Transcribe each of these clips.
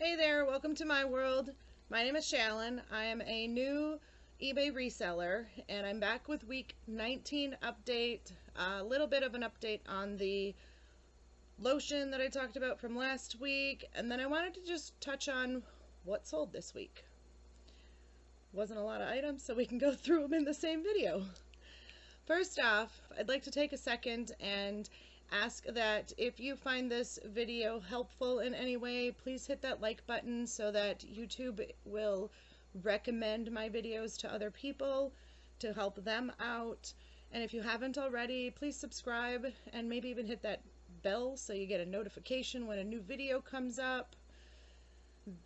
Hey there, welcome to my world. My name is Shallon. I am a new eBay reseller and I'm back with week 19 update, a little bit of an update on the lotion that I talked about from last week, and then I wanted to just touch on what sold this week. Wasn't a lot of items, so we can go through them in the same video. First off, I'd like to take a second and ask that if you find this video helpful in any way, please hit that like button so that YouTube will recommend my videos to other people to help them out. And if you haven't already, please subscribe and maybe even hit that bell so you get a notification when a new video comes up.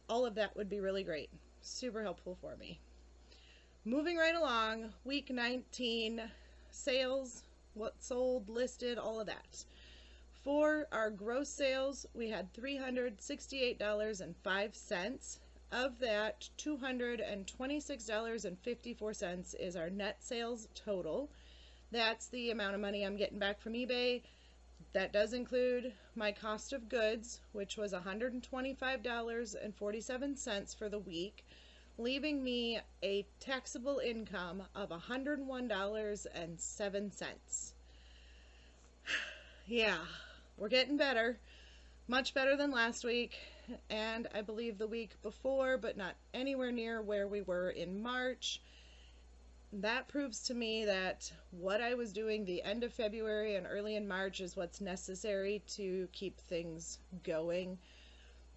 All of that would be really great. Super helpful for me. Moving right along, week 19 sales, what sold, listed, all of that. For our gross sales, we had $368.05. Of that, $226.54 is our net sales total. That's the amount of money I'm getting back from eBay. That does include my cost of goods, which was $125.47 for the week, leaving me a taxable income of $101.07. Yeah, we're getting better. Much better than last week, and I believe the week before, but not anywhere near where we were in March. That proves to me that what I was doing the end of February and early in March is what's necessary to keep things going.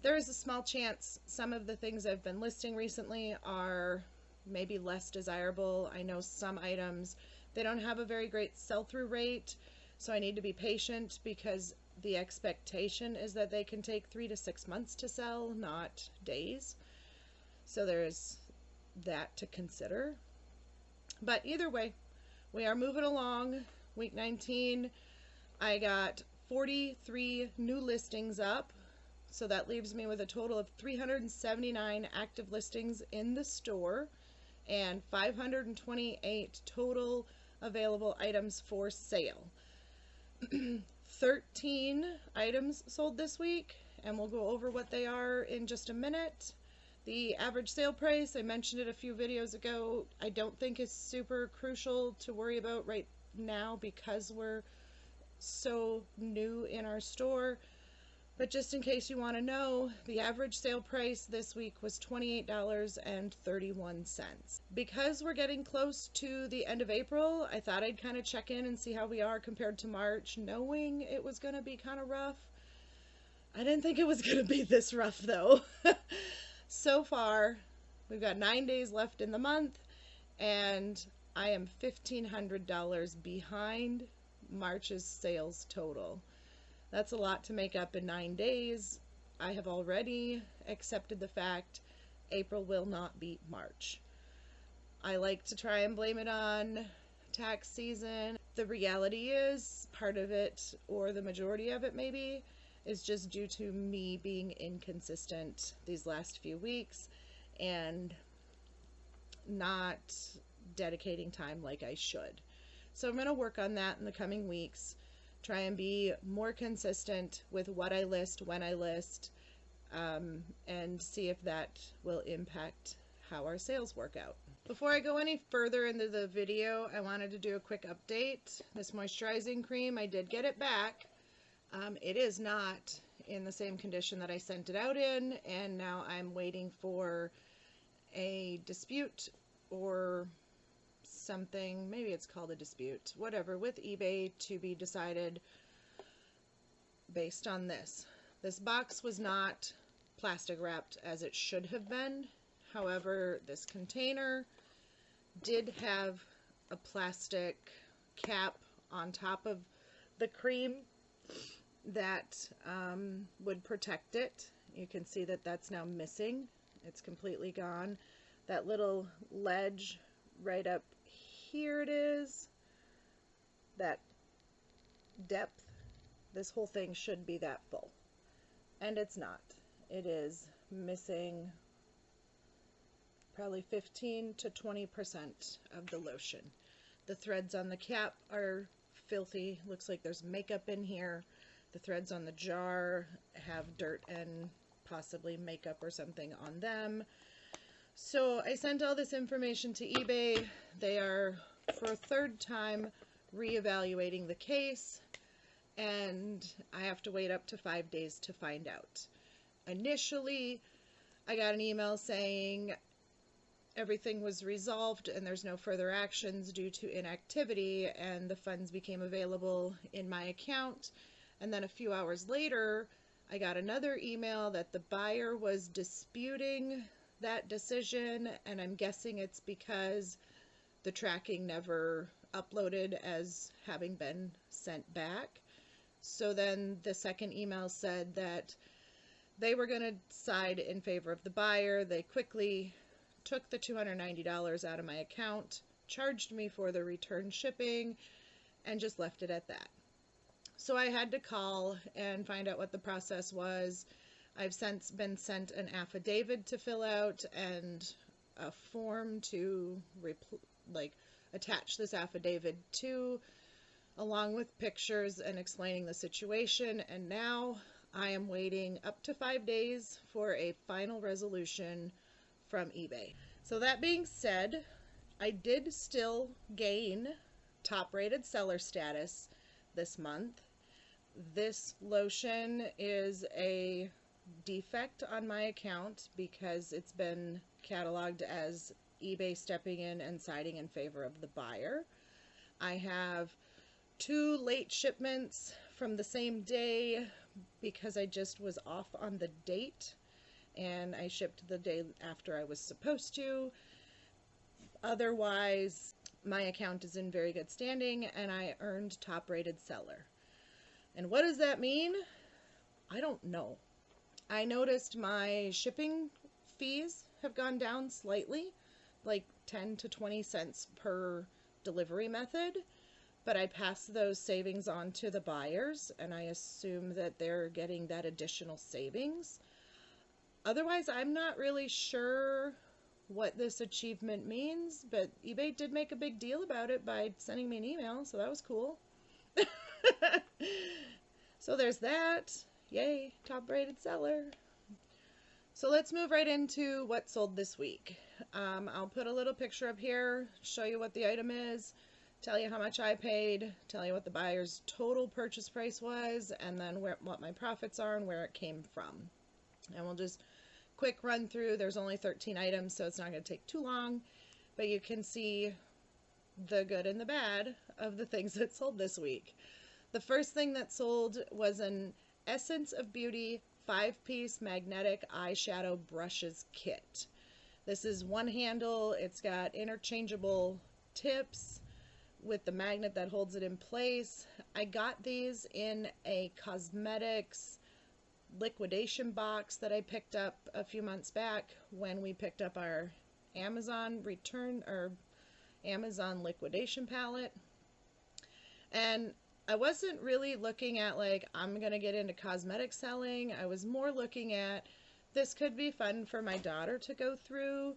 There is a small chance some of the things I've been listing recently are maybe less desirable. I know some items, they don't have a very great sell-through rate, so I need to be patient because the expectation is that they can take 3 to 6 months to sell, not days. So there's that to consider. But either way, we are moving along. Week 19, I got 43 new listings up. So that leaves me with a total of 379 active listings in the store and 528 total available items for sale. 13 items sold this week, and we'll go over what they are in just a minute. The average sale price, I mentioned it a few videos ago, I don't think is super crucial to worry about right now because we're so new in our store. But just in case you want to know, the average sale price this week was $28.31. Because we're getting close to the end of April, I thought I'd kind of check in and see how we are compared to March, knowing it was going to be kind of rough. I didn't think it was going to be this rough though. So far, we've got 9 days left in the month, and I am $1,500 behind March's sales total. That's a lot to make up in 9 days. I have already accepted the fact April will not beat March. I like to try and blame it on tax season. The reality is, part of it, or the majority of it maybe, is just due to me being inconsistent these last few weeks and not dedicating time like I should. So I'm going to work on that in the coming weeks. Try and be more consistent with what I list, when I list, and see if that will impact how our sales work out. Before I go any further into the video, I wanted to do a quick update. This moisturizing cream, I did get it back. It is not in the same condition that I sent it out in, and now I'm waiting for a dispute or something, maybe it's called a dispute, whatever, with eBay to be decided based on this. This box was not plastic wrapped as it should have been. However, this container did have a plastic cap on top of the cream that would protect it. You can see that that's now missing. It's completely gone. That little ledge right up here, it is, that depth, this whole thing should be that full, and it's not. It is missing probably 15 to 20% of the lotion. The threads on the cap are filthy. Looks like there's makeup in here. The threads on the jar have dirt and possibly makeup or something on them. So I sent all this information to eBay. They are, for a third time, reevaluating the case, and I have to wait up to 5 days to find out. Initially, I got an email saying everything was resolved and there's no further actions due to inactivity, and the funds became available in my account. And then a few hours later, I got another email that the buyer was disputing that decision, and I'm guessing it's because the tracking never uploaded as having been sent back. So then the second email said that they were going to side in favor of the buyer. They quickly took the $290 out of my account, charged me for the return shipping, and just left it at that. So I had to call and find out what the process was. I've since been sent an affidavit to fill out and a form to attach this affidavit to, along with pictures and explaining the situation. And now I am waiting up to 5 days for a final resolution from eBay. So that being said, I did still gain top-rated seller status this month. This lotion is a defect on my account because it's been cataloged as eBay stepping in and siding in favor of the buyer. I have 2 late shipments from the same day because I just was off on the date, and I shipped the day after I was supposed to. Otherwise, my account is in very good standing and I earned top-rated seller. And what does that mean? I don't know. I noticed my shipping fees have gone down slightly, like 10 to 20 cents per delivery method, but I pass those savings on to the buyers, and I assume that they're getting that additional savings. Otherwise, I'm not really sure what this achievement means, but eBay did make a big deal about it by sending me an email, so that was cool. So there's that. Yay, top-rated seller. So let's move right into what sold this week. I'll put a little picture up here, show you what the item is, tell you how much I paid, tell you what the buyer's total purchase price was, and then what my profits are and where it came from. And we'll just quick run through. There's only 13 items, so it's not going to take too long, but you can see the good and the bad of the things that sold this week. The first thing that sold was an Essence of Beauty 5-piece magnetic eyeshadow brushes kit. This is one handle. It's got interchangeable tips with the magnet that holds it in place. I got these in a cosmetics liquidation box that I picked up a few months back when we picked up our Amazon Amazon liquidation palette. And I wasn't really looking at I'm gonna get into cosmetic selling. I was more looking at this could be fun for my daughter to go through,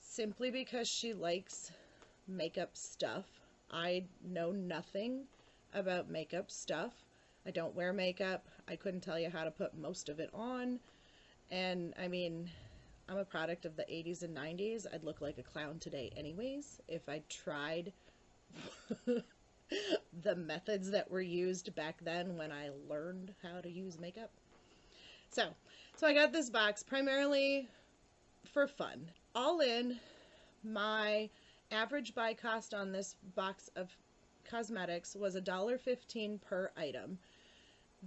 simply because she likes makeup stuff. I know nothing about makeup stuff. I don't wear makeup. I couldn't tell you how to put most of it on. And I mean, I'm a product of the 80s and 90s. I'd look like a clown today anyways if I tried the methods that were used back then when I learned how to use makeup. So I got this box primarily for fun. All in, my average buy cost on this box of cosmetics was $1.15 per item.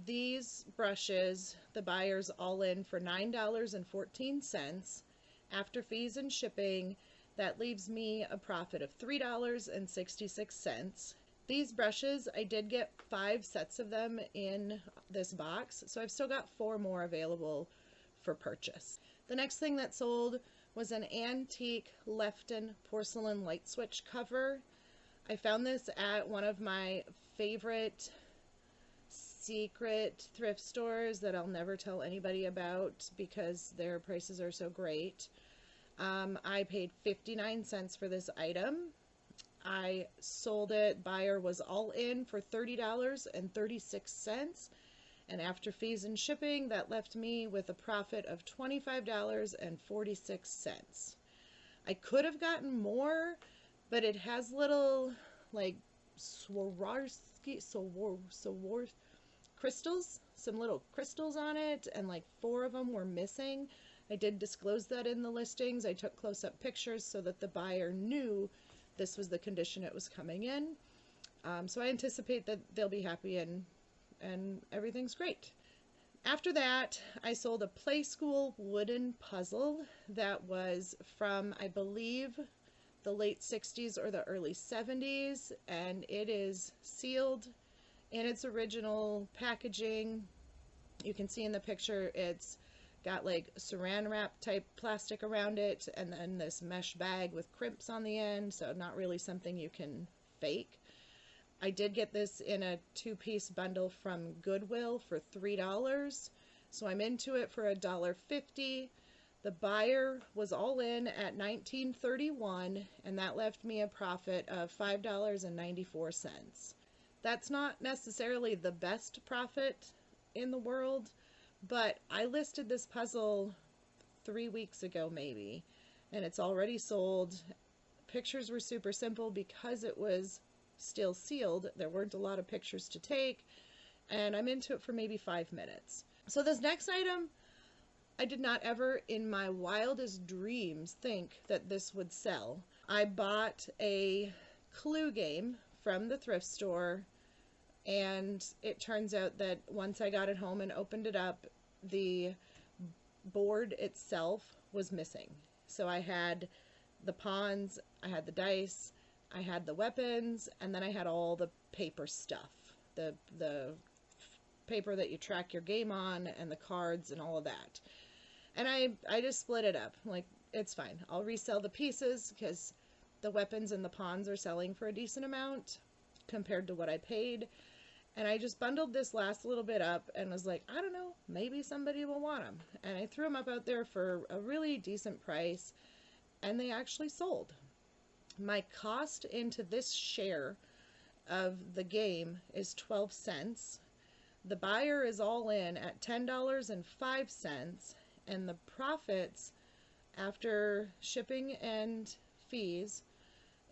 These brushes, the buyer's all in for $9.14. After fees and shipping, that leaves me a profit of $3.66. These brushes, I did get 5 sets of them in this box, so I've still got 4 more available for purchase. The next thing that sold was an antique Lefton porcelain light switch cover. I found this at one of my favorite secret thrift stores that I'll never tell anybody about because their prices are so great. I paid 59 cents for this item. I sold it, buyer was all in for $30.36, And after fees and shipping, that left me with a profit of $25.46. I could have gotten more, but it has little, like, Swarovski crystals, some little crystals on it, and like 4 of them were missing. I did disclose that in the listings. I took close-up pictures so that the buyer knew this was the condition it was coming in. So I anticipate that they'll be happy and everything's great. After that, I sold a Play School wooden puzzle that was from, I believe, the late 60s or the early 70s, and it is sealed in its original packaging. You can see in the picture it's got like saran wrap type plastic around it, and then this mesh bag with crimps on the end, so not really something you can fake. I did get this in a 2-piece bundle from Goodwill for $3, so I'm into it for $1.50. The buyer was all in at $19.31, and that left me a profit of $5.94. That's not necessarily the best profit in the world, but I listed this puzzle 3 weeks ago maybe, and it's already sold. Pictures were super simple because it was still sealed. There weren't a lot of pictures to take, and I'm into it for maybe 5 minutes. So this next item, I did not ever in my wildest dreams think that this would sell. I bought a Clue game from the thrift store, and it turns out that once I got it home and opened it up, the board itself was missing. So I had the pawns, I had the dice, I had the weapons, and then I had all the paper stuff. The paper that you track your game on, and the cards, and all of that. And I just split it up. Like, it's fine. I'll resell the pieces, because the weapons and the pawns are selling for a decent amount compared to what I paid. And I just bundled this last little bit up and was like, I don't know, maybe somebody will want them. And I threw them up out there for a really decent price, and they actually sold. My cost into this share of the game is 12 cents. The buyer is all in at $10.05, and the profits after shipping and fees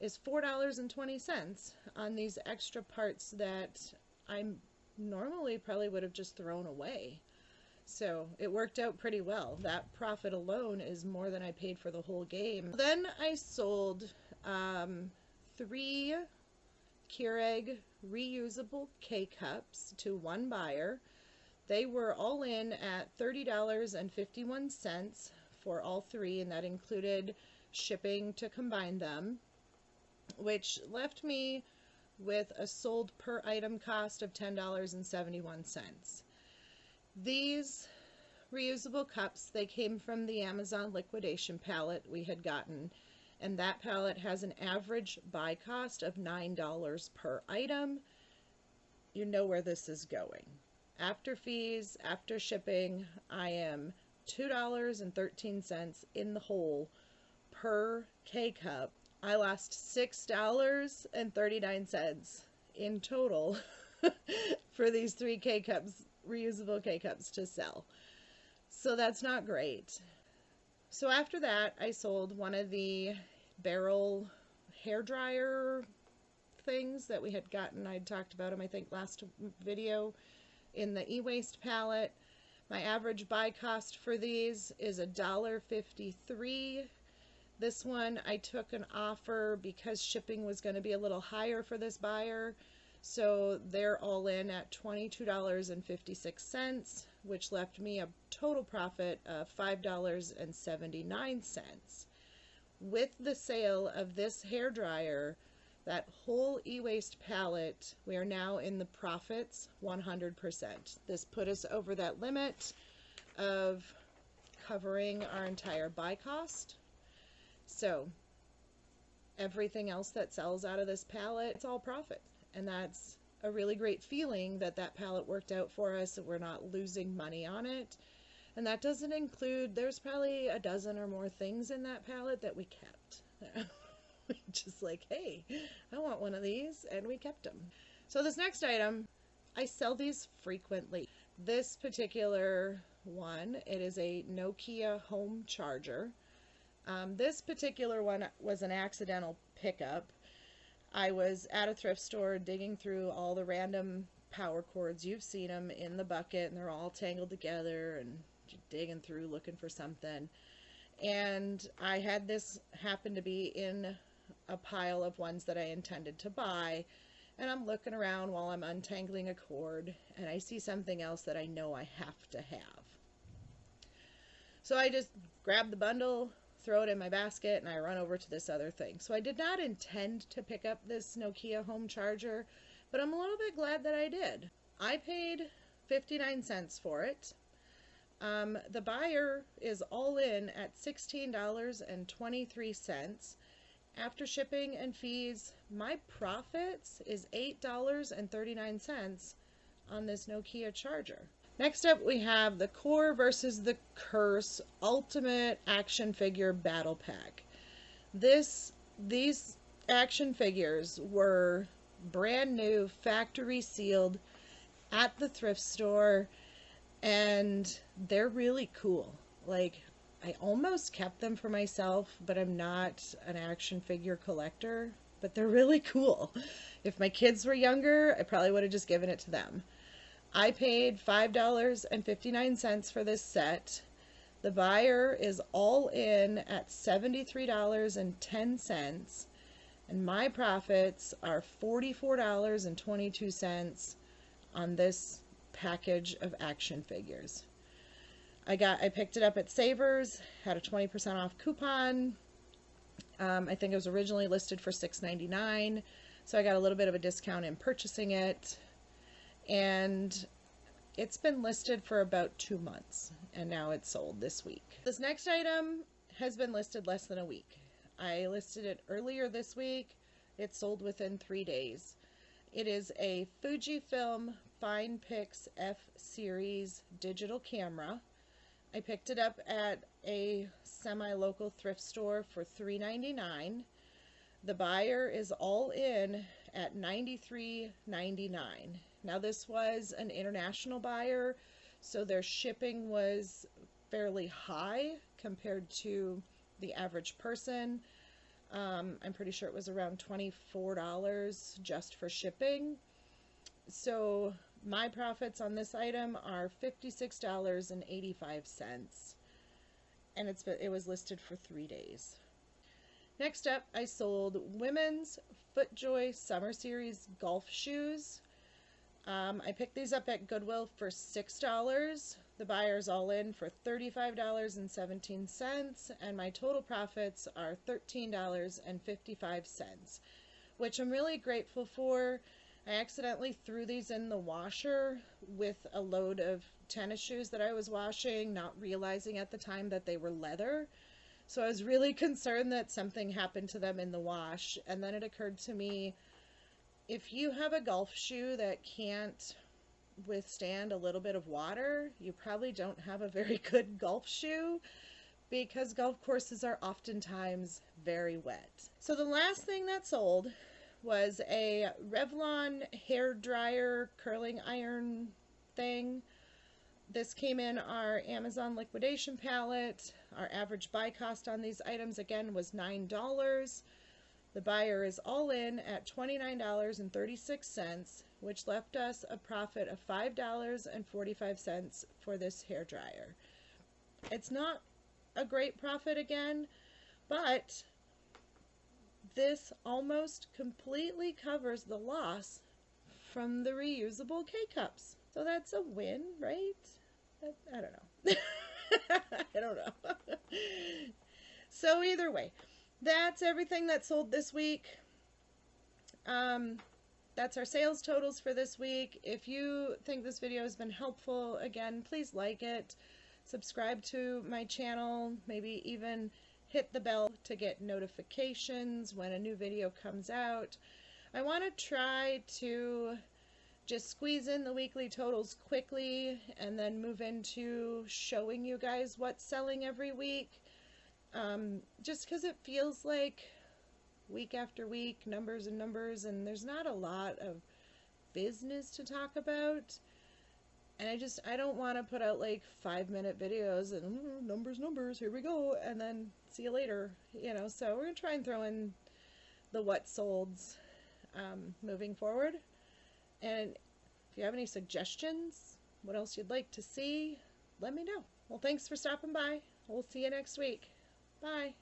is $4.20 on these extra parts that I normally probably would have just thrown away. So it worked out pretty well. That profit alone is more than I paid for the whole game. Then I sold 3 Keurig reusable K-Cups to one buyer. They were all in at $30.51 for all 3, and that included shipping to combine them, which left me with a sold per item cost of $10.71. These reusable cups, they came from the Amazon liquidation pallet we had gotten, and that pallet has an average buy cost of $9 per item. You know where this is going. After fees, after shipping, I am $2.13 in the hole per K-Cup. I lost $6.39 in total for these 3 K-Cups, reusable K-Cups to sell. So that's not great. So after that, I sold one of the barrel hair dryer things that we had gotten. I'd talked about them, I think, last video in the e-waste pallet. My average buy cost for these is $1.53. This one I took an offer because shipping was going to be a little higher for this buyer. So they're all in at $22.56, which left me a total profit of $5.79. With the sale of this hairdryer, that whole e-waste pallet, we are now in the profits 100%. This put us over that limit of covering our entire buy cost. So everything else that sells out of this pallet, it's all profit. And that's a really great feeling that that pallet worked out for us, that we're not losing money on it. And that doesn't include, there's probably a dozen or more things in that pallet that we kept. Just like, hey, I want one of these, and we kept them. So this next item, I sell these frequently. This particular one, it is a Nokia home charger. This particular one was an accidental pickup. I was at a thrift store digging through all the random power cords. You've seen them in the bucket, and they're all tangled together, and digging through looking for something. And I had this happen to be in a pile of ones that I intended to buy, and I'm looking around while I'm untangling a cord, and I see something else that I know I have to have. So I just grab the bundle, throw it in my basket, and I run over to this other thing. So I did not intend to pick up this Nokia home charger, but I'm a little bit glad that I did. I paid 59 cents for it. The buyer is all in at $16.23. After shipping and fees, my profits is $8.39 on this Nokia charger. Next up, we have the Core versus the Curse Ultimate Action Figure Battle Pack. These action figures were brand new, factory sealed at the thrift store, and they're really cool. Like, I almost kept them for myself, but I'm not an action figure collector, but they're really cool. If my kids were younger, I probably would have just given it to them. I paid $5.59 for this set. The buyer is all in at $73.10, and my profits are $44.22 on this package of action figures. I picked it up at Savers, had a 20% off coupon. I think it was originally listed for $6.99, so I got a little bit of a discount in purchasing it. And it's been listed for about 2 months, and now it's sold this week. This next item has been listed less than a week. I listed it earlier this week. It sold within 3 days. It is a Fujifilm FinePix F Series digital camera. I picked it up at a semi-local thrift store for $3.99. The buyer is all in at $93.99. Now, this was an international buyer, so their shipping was fairly high compared to the average person. I'm pretty sure it was around $24 just for shipping. So my profits on this item are $56.85, and it was listed for 3 days. Next up, I sold women's FootJoy Summer Series golf shoes. I picked these up at Goodwill for $6. The buyer's all in for $35.17, and my total profits are $13.55, which I'm really grateful for. I accidentally threw these in the washer with a load of tennis shoes that I was washing, not realizing at the time that they were leather. So I was really concerned that something happened to them in the wash, and then it occurred to me, if you have a golf shoe that can't withstand a little bit of water, you probably don't have a very good golf shoe, because golf courses are oftentimes very wet. So the last thing that sold was a Revlon hair dryer curling iron thing. This came in our Amazon liquidation pallet. Our average buy cost on these items again was $9. The buyer is all in at $29.36, which left us a profit of $5.45 for this hair dryer. It's not a great profit again, but this almost completely covers the loss from the reusable K-cups. So that's a win, right? I don't know. I don't know. So either way, that's everything that sold this week. That's our sales totals for this week. If you think this video has been helpful, again, please like it, subscribe to my channel, maybe even hit the bell to get notifications when a new video comes out. I want to try to just squeeze in the weekly totals quickly and then move into showing you guys what's selling every week. Just because it feels like week after week, numbers and numbers, and there's not a lot of business to talk about. And I don't want to put out like 5-minute videos and numbers, here we go, and then see you later, So we're going to try and throw in the what solds moving forward. And if you have any suggestions, what else you'd like to see, let me know. Well, thanks for stopping by. We'll see you next week. Bye.